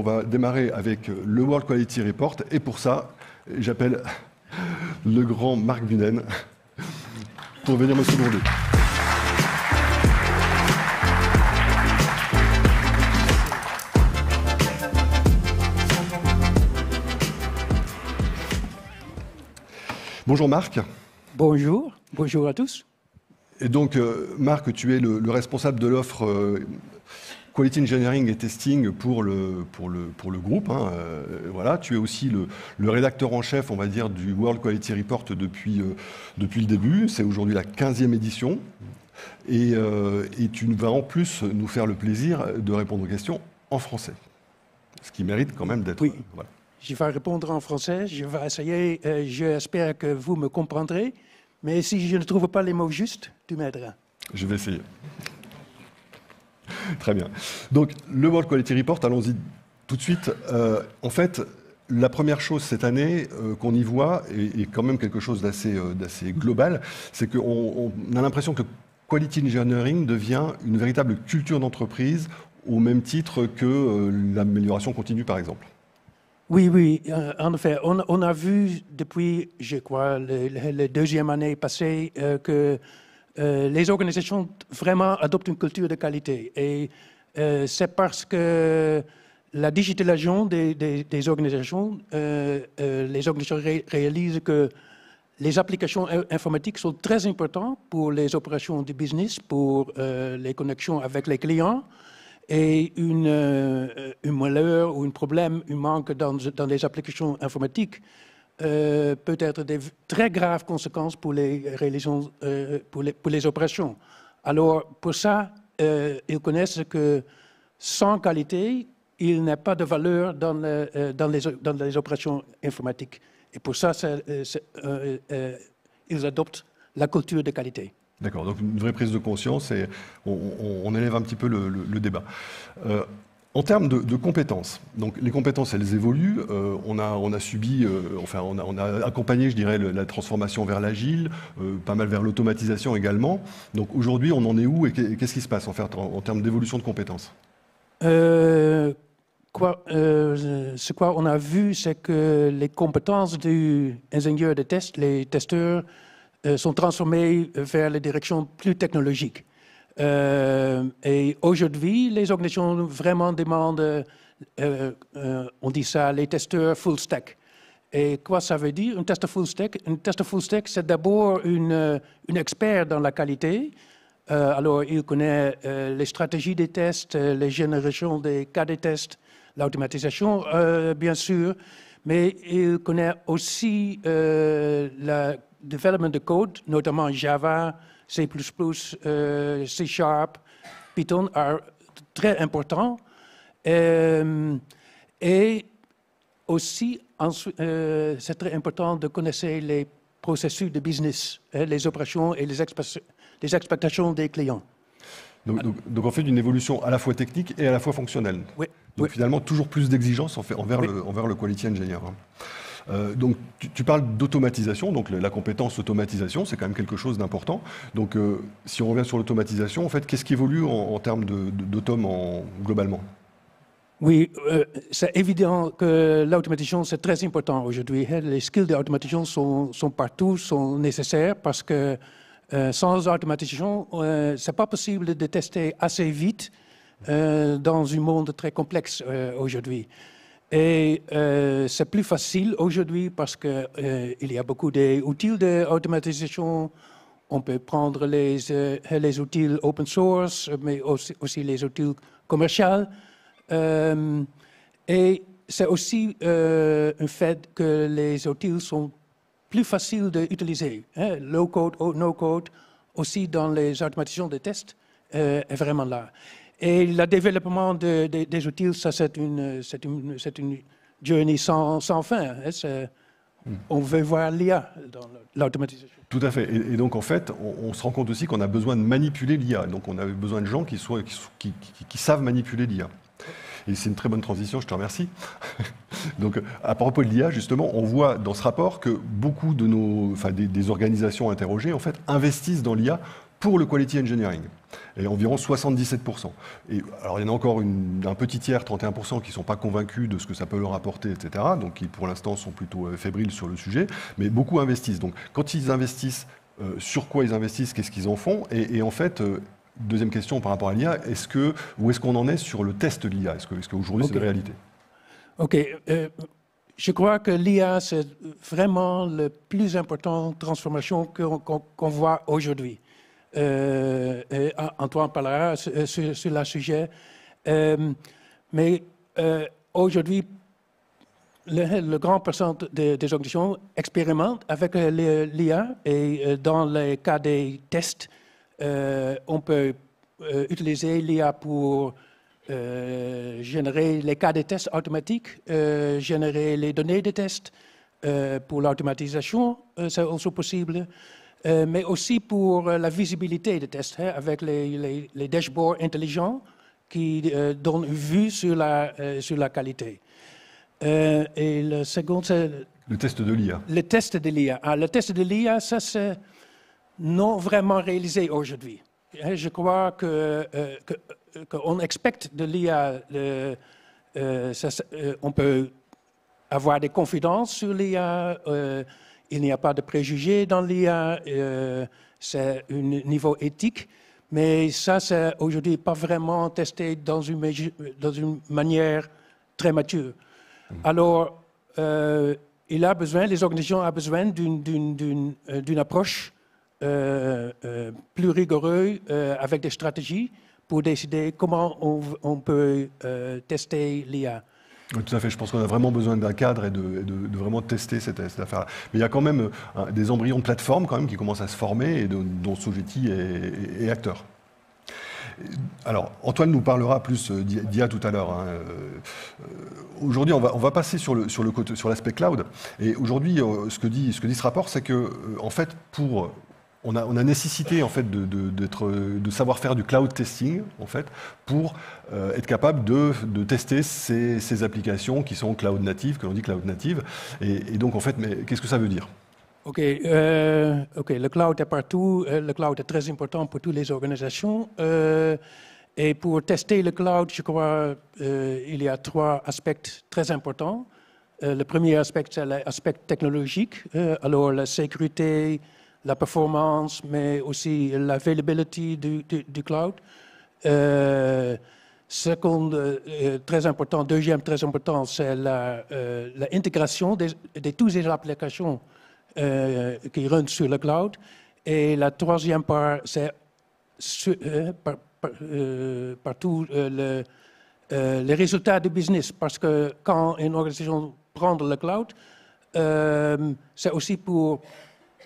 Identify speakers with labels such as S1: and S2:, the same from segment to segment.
S1: on va démarrer avec le World Quality Report. Et pour ça, j'appelle le grand Marc Bunen pour venir me seconder. Bonjour Marc.
S2: Bonjour, bonjour à tous.
S1: Et donc Marc, tu es le responsable de l'offre Quality Engineering et Testing pour le groupe. Voilà. Tu es aussi le rédacteur en chef, on va dire, du World Quality Report depuis le début. C'est aujourd'hui la 15e édition. Et tu vas en plus nous faire le plaisir de répondre aux questions en français. Ce qui mérite quand même d'être...
S2: Oui.
S1: Voilà.
S2: Je vais répondre en français, je vais essayer, j'espère que vous me comprendrez, mais si je ne trouve pas les mots justes, tu m'aideras.
S1: Je vais essayer. Très bien. Donc, le World Quality Report, allons-y tout de suite. En fait, la première chose cette année qu'on y voit, et quand même quelque chose d'assez global, c'est qu'on a l'impression que Quality Engineering devient une véritable culture d'entreprise au même titre que l'amélioration continue, par exemple.
S2: Oui, en effet, on a vu depuis, je crois, la deuxième année passée que les organisations vraiment adoptent une culture de qualité. Et c'est parce que la digitalisation des organisations, les organisations réalisent que les applications informatiques sont très importantes pour les opérations du business, pour les connexions avec les clients. Et une malheur ou un problème, un manque dans les applications informatiques peut être de très graves conséquences pour les réalisations, pour les opérations. Alors, pour ça, ils connaissent que sans qualité, il n'y a pas de valeur dans les opérations informatiques. Et pour ça, ils adoptent la culture de qualité.
S1: D'accord, donc une vraie prise de conscience et on élève un petit peu le débat. En termes de compétences, donc les compétences elles évoluent, on a subi, on a accompagné je dirais la transformation vers l'agile, pas mal vers l'automatisation également. Donc aujourd'hui on en est où et qu'est-ce qui se passe en fait en termes d'évolution de compétences?
S2: Ce qu'on a vu, c'est que les compétences du ingénieur de test, les testeurs, sont transformées vers les directions plus technologiques. Et aujourd'hui, les organisations vraiment demandent, on dit ça, les testeurs full stack. Et quoi ça veut dire, un testeur full stack? Un testeur full stack, c'est d'abord un expert dans la qualité. Alors, il connaît les stratégies des tests, les générations des cas de tests, l'automatisation, bien sûr, mais il connaît aussi la développement de code, notamment Java, C++, C Sharp, Python, très important. Et aussi, c'est très important de connaître les processus de business, les opérations et les expectations des clients.
S1: Donc on fait d'une évolution à la fois technique et à la fois fonctionnelle.
S2: Oui.
S1: Donc finalement, toujours plus d'exigences envers le quality engineer. Donc tu parles d'automatisation, donc la compétence automatisation, c'est quand même quelque chose d'important. Donc si on revient sur l'automatisation, en fait, qu'est-ce qui évolue en termes d'autom globalement?
S2: Oui, c'est évident que l'automatisation, c'est très important aujourd'hui. Les skills d'automatisation sont partout, sont nécessaires parce que sans automatisation, c'est pas possible de tester assez vite dans un monde très complexe aujourd'hui. Et c'est plus facile aujourd'hui parce qu'il y a beaucoup d'outils d'automatisation. On peut prendre les outils open source, mais aussi les outils commerciaux. Et c'est aussi un fait que les outils sont plus faciles d'utiliser. Low code, no code, aussi dans les automatisations de tests, est vraiment là. Et le développement des outils, ça c'est une journey sans fin. On veut voir l'IA dans l'automatisation.
S1: Tout à fait. Et donc en fait, on se rend compte aussi qu'on a besoin de manipuler l'IA. Donc on a besoin de gens qui savent manipuler l'IA. Et c'est une très bonne transition, je te remercie. Donc, à propos de l'IA, justement, on voit dans ce rapport que beaucoup de des organisations interrogées, en fait, investissent dans l'IA pour le quality engineering, et environ 77%. Et alors il y en a encore un petit tiers, 31%, qui ne sont pas convaincus de ce que ça peut leur apporter, etc., donc qui pour l'instant sont plutôt fébriles sur le sujet, mais beaucoup investissent. Donc quand ils investissent, sur quoi ils investissent, qu'est-ce qu'ils en font, et en fait, deuxième question par rapport à l'IA, où est-ce qu'on en est sur le test de l'IA? Est-ce qu'aujourd'hui c'est une réalité?
S2: Ok. Je crois que l'IA, c'est vraiment la plus importante transformation qu'on voit aujourd'hui. Antoine parlera sur le sujet. Mais aujourd'hui, le grand pourcentage des organisations expérimentent avec l'IA et dans les cas des tests, on peut utiliser l'IA pour générer les cas de tests automatiques, générer les données de tests. Pour l'automatisation, c'est aussi possible, mais aussi pour la visibilité des tests, avec les dashboards intelligents qui donnent une vue sur la qualité. Et le second, c'est...
S1: Le test de l'IA.
S2: Le test de l'IA. Le test de l'IA, ça, c'est non vraiment réalisé aujourd'hui. Je crois qu'on expecte de l'IA, on peut avoir des confidences sur l'IA, il n'y a pas de préjugés dans l'IA, c'est un niveau éthique, mais ça, c'est aujourd'hui pas vraiment testé dans une manière très mature. Alors, les organisations ont besoin d'une approche plus rigoureuse avec des stratégies pour décider comment on peut tester l'IA.
S1: Oui, tout à fait. Je pense qu'on a vraiment besoin d'un cadre et de vraiment tester cette affaire-là. Mais il y a quand même des embryons de plateformes quand même qui commencent à se former et dont Sogeti est acteur. Alors, Antoine nous parlera plus d'IA tout à l'heure. Hein. Aujourd'hui, on va passer sur l'aspect cloud. Et aujourd'hui, ce que dit ce rapport, c'est que, en fait, on a nécessité en fait de savoir faire du cloud testing en fait pour être capable de tester ces applications qui sont cloud native, que l'on dit cloud native. Et donc en fait, mais qu'est-ce que ça veut dire?
S2: Ok, le cloud est partout. Le cloud est très important pour toutes les organisations. Et pour tester le cloud, je crois il y a 3 aspects très importants. Le premier aspect, c'est l'aspect technologique. Alors la sécurité, la performance, mais aussi l'availability du cloud. Très important, deuxième très important, c'est l'intégration de toutes les applications qui run sur le cloud. Et la troisième part, c'est partout les résultats du business. Parce que quand une organisation prend le cloud, c'est aussi pour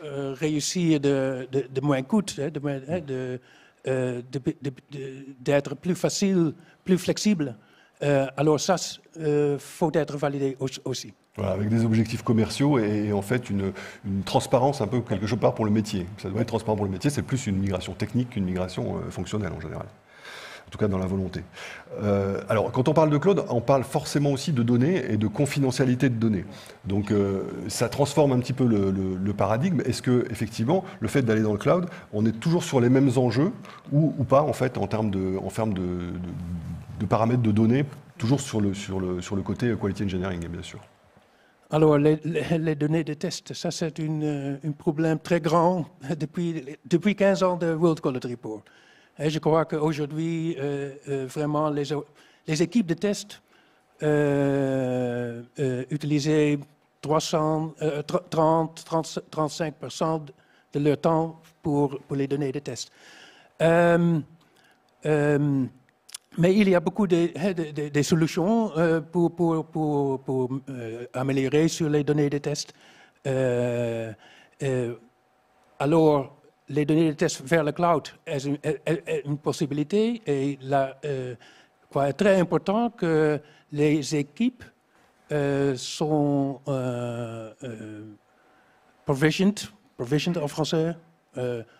S2: réussir de moins coûts, d'être plus facile, plus flexible. Alors ça, faut être validé aussi.
S1: Voilà, avec des objectifs commerciaux et en fait une transparence un peu quelque part pour le métier. Ça doit être transparent pour le métier, c'est plus une migration technique qu'une migration fonctionnelle en général. En tout cas dans la volonté. Alors quand on parle de cloud, on parle forcément aussi de données et de confidentialité de données. Donc ça transforme un petit peu le paradigme. Est-ce que effectivement le fait d'aller dans le cloud, on est toujours sur les mêmes enjeux ou pas en fait en termes de paramètres de données, toujours sur le côté quality engineering bien sûr.
S2: Alors, les données de test, ça c'est un problème très grand depuis 15 ans de World Quality Report. Et je crois qu'aujourd'hui, vraiment, les équipes de test utilisaient 35% de leur temps pour les données de test. Mais il y a beaucoup de solutions pour améliorer sur les données de test. Alors, les données de test vers le cloud est une possibilité et il est très important que les équipes sont provisioned en français,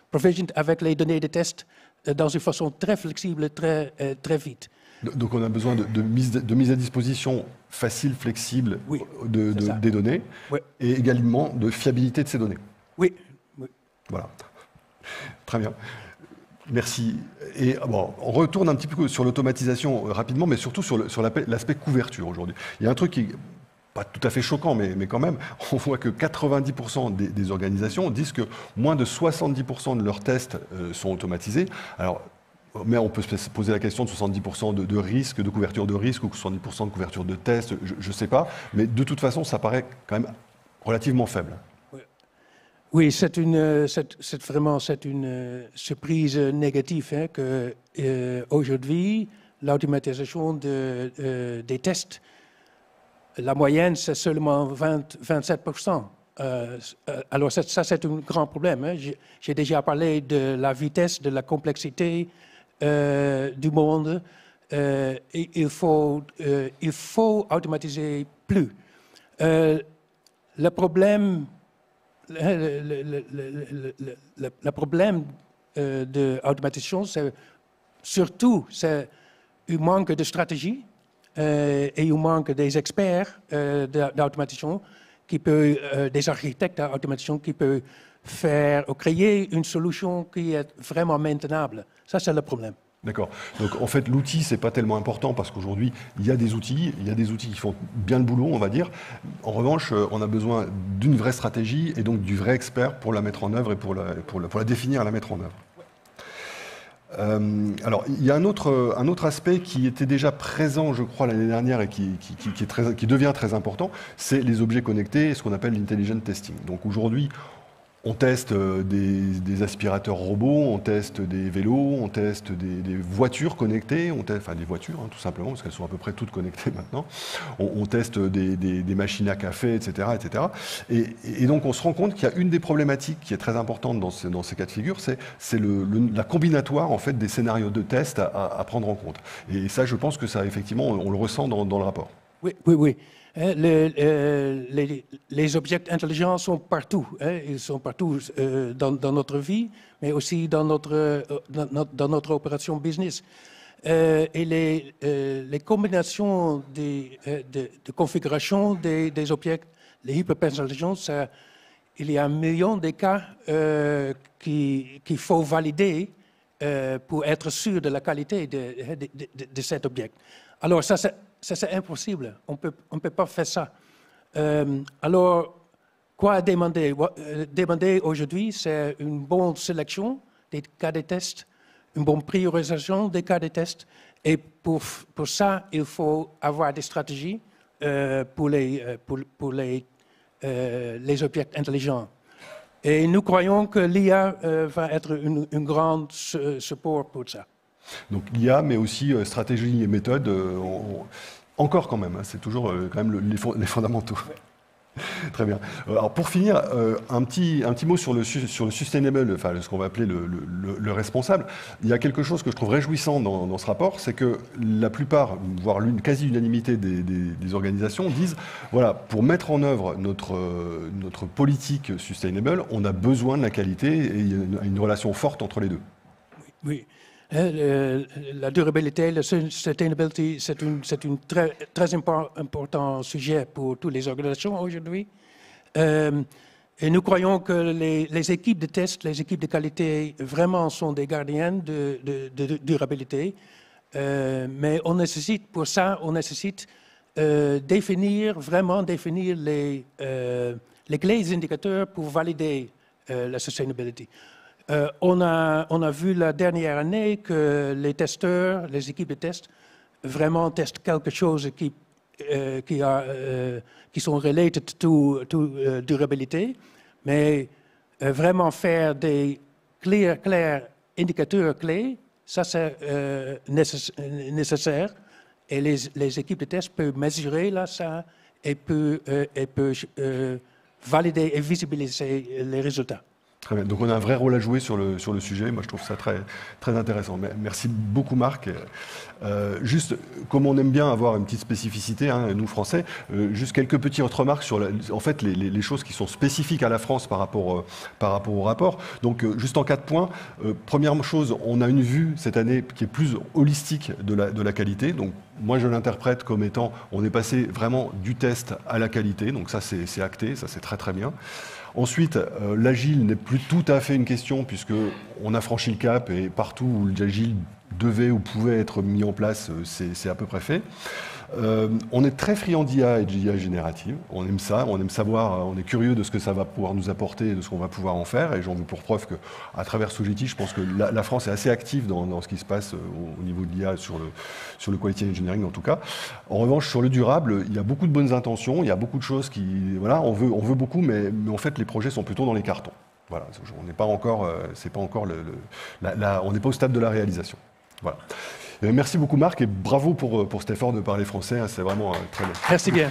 S2: provisioned avec les données de test dans une façon très flexible, très vite.
S1: Donc on a besoin de mise à disposition facile, flexible
S2: oui,
S1: des données oui. Et également de fiabilité de ces données.
S2: Oui.
S1: Voilà. Très bien. Merci. Et bon, on retourne un petit peu sur l'automatisation rapidement, mais surtout sur l'aspect couverture aujourd'hui. Il y a un truc qui est pas tout à fait choquant, mais quand même, on voit que 90% des organisations disent que moins de 70% de leurs tests sont automatisés. Alors, mais on peut se poser la question de 70% de risque, de couverture de risque, ou 70% de couverture de test, je ne sais pas. Mais de toute façon, ça paraît quand même relativement faible.
S2: Oui, c'est vraiment une surprise négative hein, que aujourd'hui, l'automatisation des tests, la moyenne, c'est seulement 27%. Alors ça c'est un grand problème. Hein. J'ai déjà parlé de la vitesse, de la complexité du monde. Il faut automatiser plus. Le problème de l'automatisation, c'est surtout un manque de stratégie et un manque des experts d'automatisation, des architectes d'automatisation qui peuvent créer une solution qui est vraiment maintenable. Ça, c'est le problème.
S1: D'accord. Donc en fait, l'outil, c'est pas tellement important parce qu'aujourd'hui, il y a des outils qui font bien le boulot, on va dire. En revanche, on a besoin d'une vraie stratégie et donc du vrai expert pour la mettre en œuvre et pour la définir et la mettre en œuvre. Alors, il y a un autre aspect qui était déjà présent, je crois, l'année dernière et qui devient très important, c'est les objets connectés et ce qu'on appelle l'intelligent testing. Donc aujourd'hui, on teste des aspirateurs robots, on teste des vélos, on teste des voitures connectées, enfin des voitures hein, tout simplement, parce qu'elles sont à peu près toutes connectées maintenant. On teste des machines à café, etc. etc. Et donc on se rend compte qu'il y a une des problématiques qui est très importante dans ces cas de figure, c'est la combinatoire en fait, des scénarios de test à prendre en compte. Et ça, je pense que ça, effectivement, on le ressent dans le rapport.
S2: Oui, oui, oui. Les objets intelligents sont partout. Hein, ils sont partout dans notre vie, mais aussi dans notre opération business. Et les combinations de configuration des objets, les hyperpersonnalisations, il y a un million de cas qu'il faut valider pour être sûr de la qualité de cet objet. Alors ça, c'est impossible. On peut pas faire ça. Alors, quoi demander? Demander aujourd'hui, c'est une bonne sélection des cas de test, une bonne priorisation des cas de test. Et pour ça, il faut avoir des stratégies pour les objets intelligents. Et nous croyons que l'IA va être un grand support pour ça.
S1: Donc l'IA, mais aussi stratégie et méthode, encore quand même, hein, c'est toujours quand même les fondamentaux. Ouais. Très bien. Alors pour finir, un petit mot sur le sustainable, enfin ce qu'on va appeler le responsable. Il y a quelque chose que je trouve réjouissant dans ce rapport, c'est que la plupart, voire quasi-unanimité des organisations disent, voilà, pour mettre en œuvre notre politique sustainable, on a besoin de la qualité et il y a une relation forte entre les deux.
S2: Oui. La durabilité, la sustainability, c'est un très important sujet pour toutes les organisations aujourd'hui. Et nous croyons que les équipes de test, les équipes de qualité, vraiment sont des gardiens de durabilité. Mais pour ça, on nécessite vraiment définir les clés indicateurs pour valider la sustainability. On a vu la dernière année que les testeurs, les équipes de test, vraiment testent quelque chose qui sont related to durabilité, mais vraiment faire des indicateurs clés, ça c'est nécessaire. Et les équipes de test peuvent mesurer là, ça et peuvent valider et visibiliser les résultats.
S1: Très bien. Donc on a un vrai rôle à jouer sur le sujet. Moi, je trouve ça très, très intéressant. Merci beaucoup, Marc. Juste, comme on aime bien avoir une petite spécificité, hein, nous, Français, juste quelques petites remarques sur en fait, les choses qui sont spécifiques à la France par rapport au rapport. Donc, juste en 4 points. Première chose, on a une vue cette année qui est plus holistique de la qualité. Donc, moi, je l'interprète comme étant, on est passé vraiment du test à la qualité. Donc ça, c'est acté, ça, c'est très, très bien. Ensuite, l'agile n'est plus tout à fait une question puisqu'on a franchi le cap et partout où l'agile devait ou pouvait être mis en place, c'est à peu près fait. On est très friand d'IA et d'IA générative. On aime ça, on aime savoir, on est curieux de ce que ça va pouvoir nous apporter et de ce qu'on va pouvoir en faire. Et j'en veux pour preuve qu'à travers Sogeti, je pense que la France est assez active dans ce qui se passe au niveau de l'IA sur le quality engineering en tout cas. En revanche, sur le durable, il y a beaucoup de bonnes intentions, il y a beaucoup de choses qui... Voilà, on veut beaucoup, mais en fait, les projets sont plutôt dans les cartons. Voilà, on n'est pas encore, on n'est pas au stade de la réalisation. Voilà. Merci beaucoup Marc et bravo pour cet effort de parler français, c'est vraiment très bien.
S2: Merci bien.